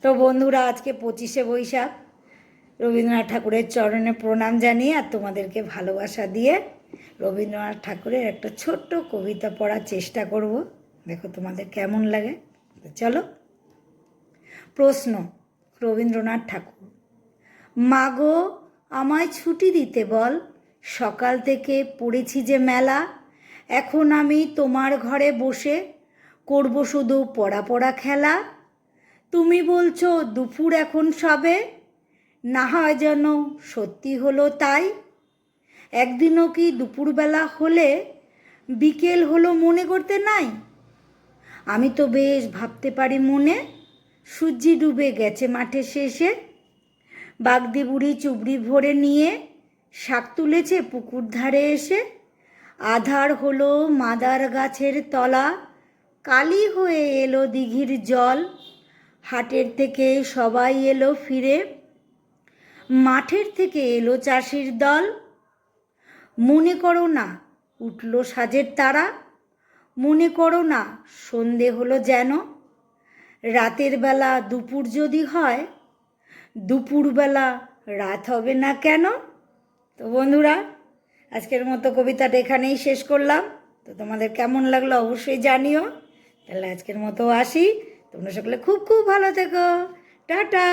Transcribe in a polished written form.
তো বন্ধুরা, আজকে 25শে বৈশাখ। রবীন্দ্রনাথ ঠাকুরের চরণে প্রণাম জানিয়ে আর তোমাদেরকে ভালোবাসা দিয়ে রবীন্দ্রনাথ ঠাকুরের একটা ছোট্ট কবিতা পড়ার চেষ্টা করব। দেখো তোমাদের কেমন লাগে। তো চলো। প্রশ্ন। রবীন্দ্রনাথ ঠাকুর। মাগো, আমায় ছুটি দিতে বল, সকাল থেকে পড়েছি যে মেলা। এখন আমি তোমার ঘরে বসে করব শুধু পড়া পড়া খেলা। তুমি বলছো দুপুর এখন সবে, না হয় যেন সত্যি হলো তাই। একদিনও কি দুপুরবেলা হলে বিকেল হলো মনে করতে নাই? আমি তো বেশ ভাবতে পারি মনে, সূর্যি ডুবে গেছে মাঠে শেষে। বাগদি বুড়ি চুবড়ি ভরে নিয়ে শাক তুলেছে পুকুর ধারে এসে। আধার হলো মাদার গাছের তলা, কালি হয়ে এলো দিঘির জল। হাটের থেকে সবাই এলো ফিরে, মাঠের থেকে এলো চাষির দল। মনে করো না উঠল সাজের তারা, মনে করো না সন্ধে হলো যেন। রাতের বেলা দুপুর যদি হয়, দুপুরবেলা রাত হবে না কেন? তো বন্ধুরা, আজকের মতো কবিতাটা এখানেই শেষ করলাম। তো তোমাদের কেমন লাগলো অবশ্যই জানিও। তাহলে আজকের মতো আসি। তোমরা সকলে খুব খুব ভালো থেকো। টাটা।